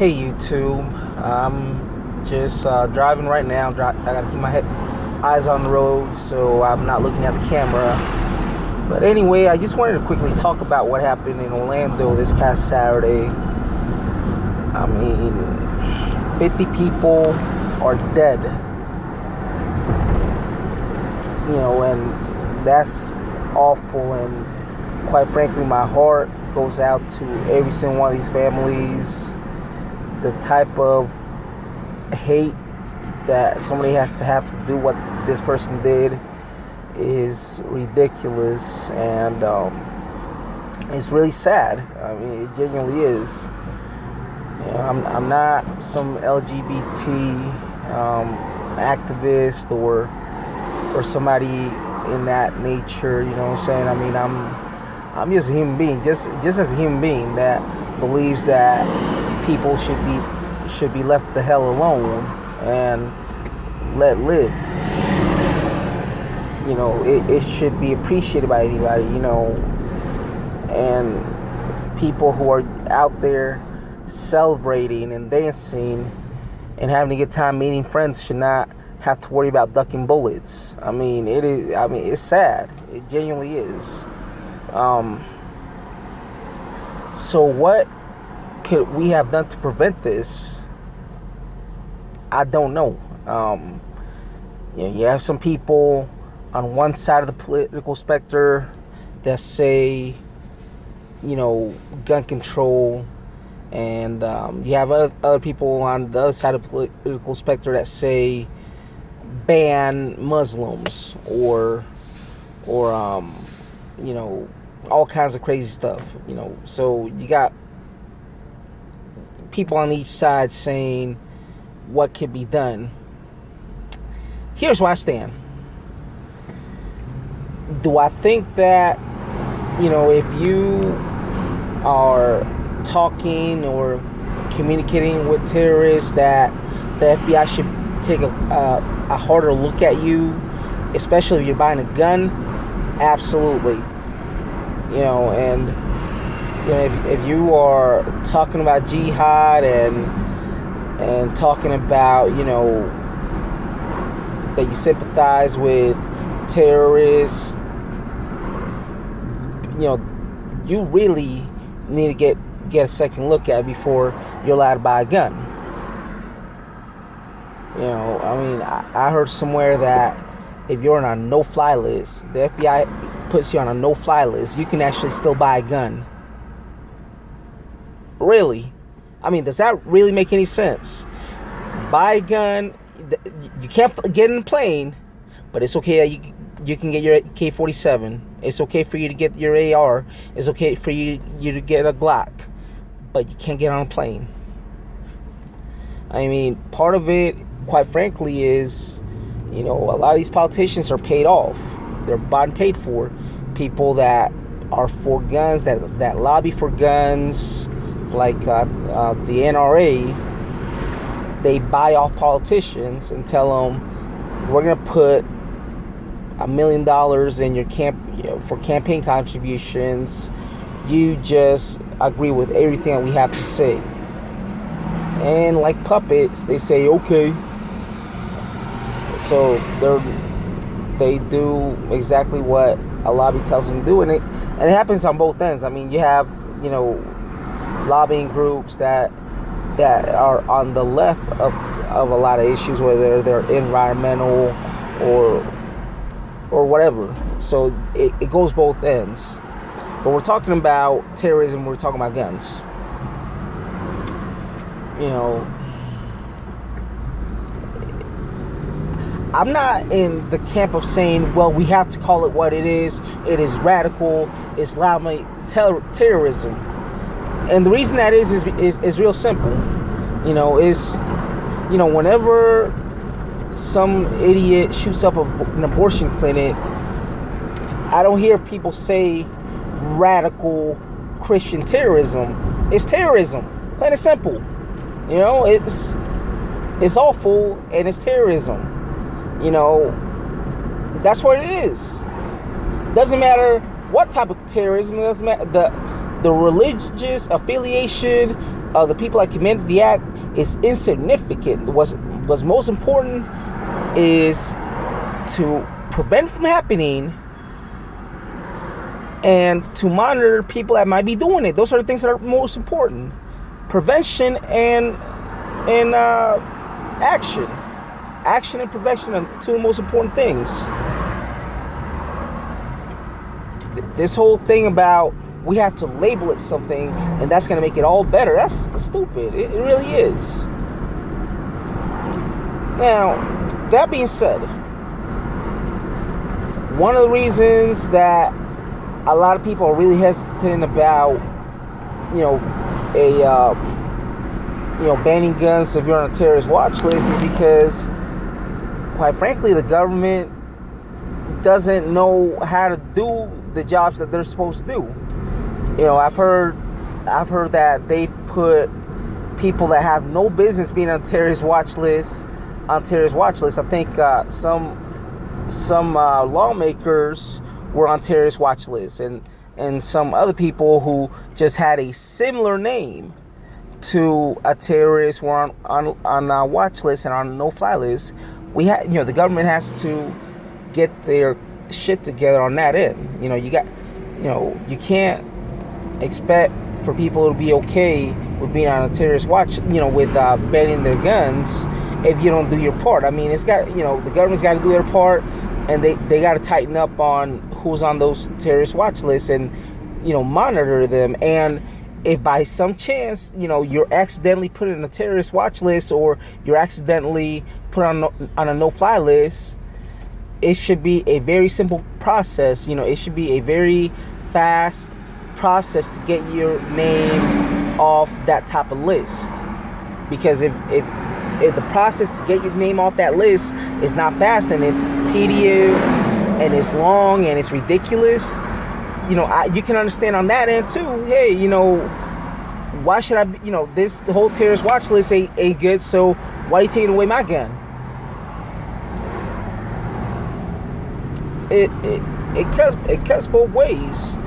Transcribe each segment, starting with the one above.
Hey YouTube, I'm just driving right now. I gotta keep my eyes on the road so I'm not looking at the camera. But anyway, I just wanted to quickly talk about what happened in Orlando this past Saturday. I mean, 50 people are dead. And that's awful. And quite frankly, my heart goes out to every single one of these families. The type of hate that somebody has to do what this person did is ridiculous, and it's really sad. I mean, it genuinely is. I'm not some LGBT activist or somebody in that nature. You know what I'm saying? I mean, I'm just a human being, just as a human being that believes that people should be left the hell alone and let live. It should be appreciated by anybody, and people who are out there celebrating and dancing and having a good time meeting friends should not have to worry about ducking bullets. It's sad. It genuinely is. So what could we have done to prevent this? I don't know. You have some people on one side of the political spectrum that say, gun control, and you have other people on the other side of the political spectrum that say ban Muslims or all kinds of crazy stuff. So you got people on each side saying what could be done. Here's where I stand. Do I think that, if you are talking or communicating with terrorists, that the FBI should take a harder look at you, especially if you're buying a gun? Absolutely. If you are talking about jihad and talking about, that you sympathize with terrorists, you really need to get a second look at it before you're allowed to buy a gun. I heard somewhere that if you're on a no-fly list, the FBI puts you on a no-fly list, you can actually still buy a gun. Really? Does that really make any sense? Buy a gun. You can't get in the plane, but it's okay. You can get your AK-47. It's okay for you to get your AR. It's okay for you to get a Glock, but you can't get on a plane. Part of it, quite frankly, is, a lot of these politicians are paid off. They're bought and paid for. People that are for guns, that lobby for guns, like the NRA, they buy off politicians and tell them, we're going to put $1 million in your for campaign contributions. You just agree with everything that we have to say. And like puppets, they say, okay. So they do exactly what a lobby tells them to do. And it happens on both ends. You have, lobbying groups that are on the left of a lot of issues, whether they're environmental or whatever. So it goes both ends. But we're talking about terrorism, we're talking about guns. I'm not in the camp of saying, well, we have to call it what it is. It is radical Islamic terrorism. And the reason that is real simple. Whenever some idiot shoots up an abortion clinic, I don't hear people say radical Christian terrorism. It's terrorism, plain and simple. It's awful, and it's terrorism. That's what it is. Doesn't matter what type of terrorism. It doesn't matter the religious affiliation of the people that committed the act is insignificant. What's most important is to prevent from happening and to monitor people that might be doing it. Those are the things that are most important. Prevention and action. Action and prevention are two most important things. This whole thing about we have to label it something and that's going to make it all better, that's stupid. It really is. Now, that being said, one of the reasons that a lot of people are really hesitant about, banning guns if you're on a terrorist watch list is because, quite frankly, the government doesn't know how to do the jobs that they're supposed to do. I've heard that they've put people that have no business being on terrorist watch lists on terrorist watch lists. I think some lawmakers were on terrorist watch lists, and some other people who just had a similar name to a terrorist were on a watch list and on no-fly list. The government has to get their shit together on that end. You can't expect for people to be okay with being on a terrorist watch, with banning their guns if you don't do your part. I mean, the government's got to do their part, and they got to tighten up on who's on those terrorist watch lists and, monitor them. And if by some chance, you're accidentally put in a terrorist watch list or you're accidentally put on a no-fly list, it should be a very simple process. It should be a very fast process to get your name off that type of list. Because if the process to get your name off that list is not fast and it's tedious and it's long and it's ridiculous, you can understand on that end too. Hey, why should I be, the whole terrorist watch list ain't good, so why are you taking away my gun? It cuts both ways.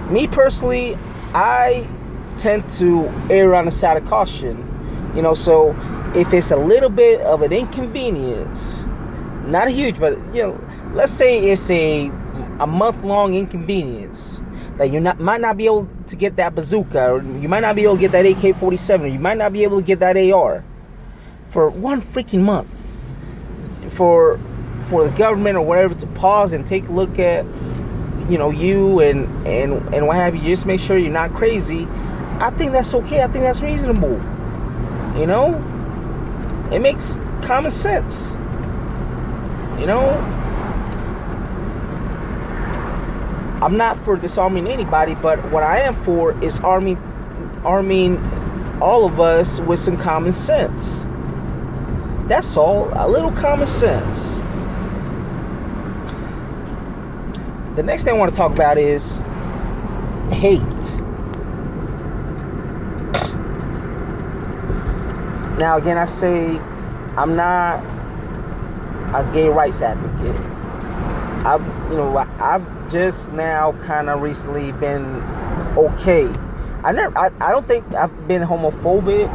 Me personally, I tend to err on the side of caution. So if it's a little bit of an inconvenience, not huge, but let's say it's a month-long inconvenience that you might not be able to get that bazooka, or you might not be able to get that AK-47, or you might not be able to get that AR for one freaking month. For the government or whatever to pause and take a look at you and what have you, just make sure you're not crazy. I think that's okay. I think that's reasonable. It makes common sense. I'm not for disarming anybody, but what I am for is arming all of us with some common sense. That's all. A little common sense. The next thing I want to talk about is hate. Now, again, I say I'm not a gay rights advocate. I've just now kind of recently been okay. I don't think I've been homophobic,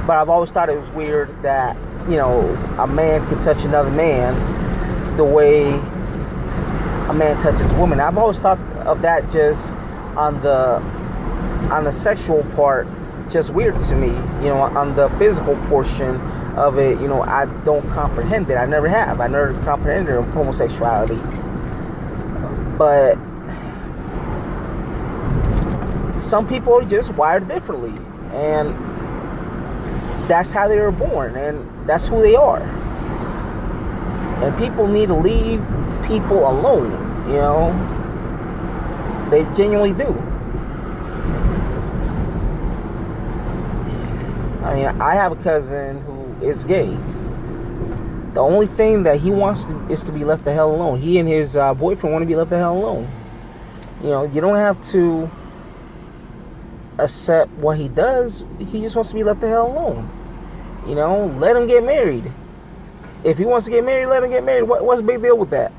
but I've always thought it was weird that, a man could touch another man the way a man touches a woman. I've always thought of that just on the sexual part, just weird to me. On the physical portion of it, I don't comprehend it. I never have. I never comprehended homosexuality. But some people are just wired differently, and that's how they were born, and that's who they are. And people need to leave people alone, They genuinely do. I mean, I have a cousin who is gay. The only thing that he wants is to be left the hell alone. He and his boyfriend want to be left the hell alone. You don't have to accept what he does. He just wants to be left the hell alone. Let him get married. If he wants to get married, let him get married. What's the big deal with that?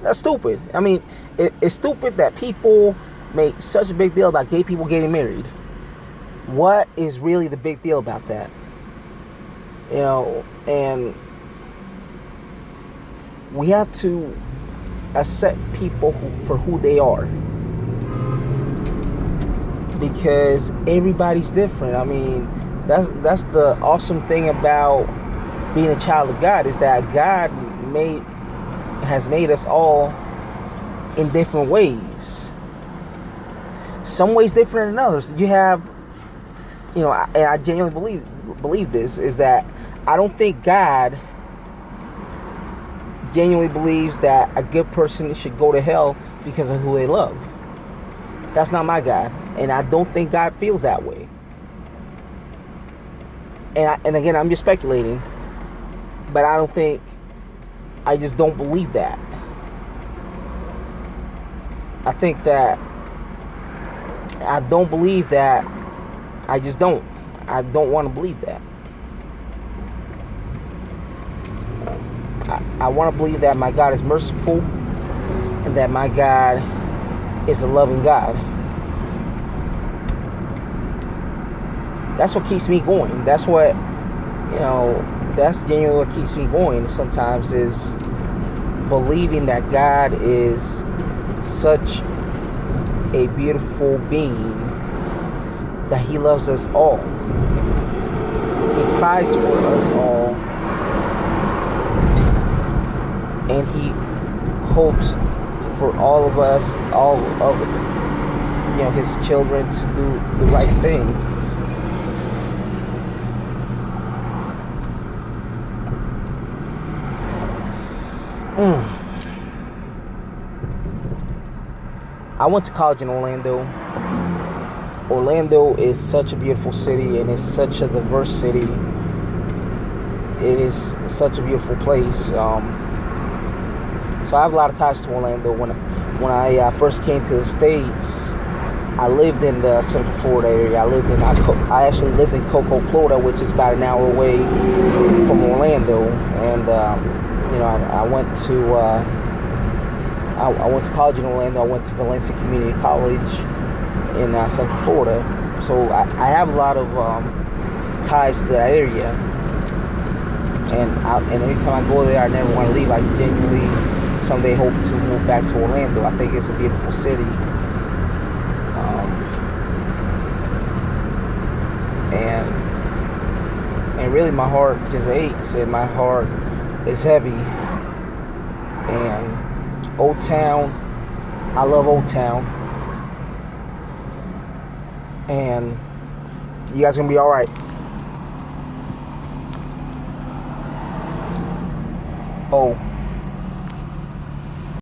That's stupid. I mean, it's stupid that people make such a big deal about gay people getting married. What is really the big deal about that? You know, and we have to accept people for who they are, because everybody's different. I mean, that's the awesome thing about being a child of God, is that God has made us all in different ways. Some ways different than others. You have, you know, and I genuinely believe this, is that I don't think God genuinely believes that a good person should go to hell because of who they love. That's not my God, and I don't think God feels that way. And again, I'm just speculating, but I just don't believe that. I think that I don't believe that. I just don't. I don't want to believe that. I want to believe that my God is merciful and that my God is a loving God. That's what keeps me going. That's what, you know, that's genuinely what keeps me going sometimes, is believing that God is such a beautiful being, that he loves us all. He cries for us all, and he hopes for all of us, all of, you know, his children, to do the right thing. I went to college in Orlando. Orlando is such a beautiful city, and it's such a diverse city. It is such a beautiful place. So I have a lot of ties to Orlando. When I first came to the States, I lived in the Central Florida area. I actually lived in Cocoa, Florida, which is about an hour away from Orlando. And you know, I went to college in Orlando. I went to Valencia Community College in Central Florida. So I have a lot of ties to that area. And anytime I go there, I never want to leave. I genuinely someday hope to move back to Orlando. I think it's a beautiful city. And really, my heart just aches, and my heart is heavy. And Old Town, I love Old Town. And you guys are gonna be all right. Oh.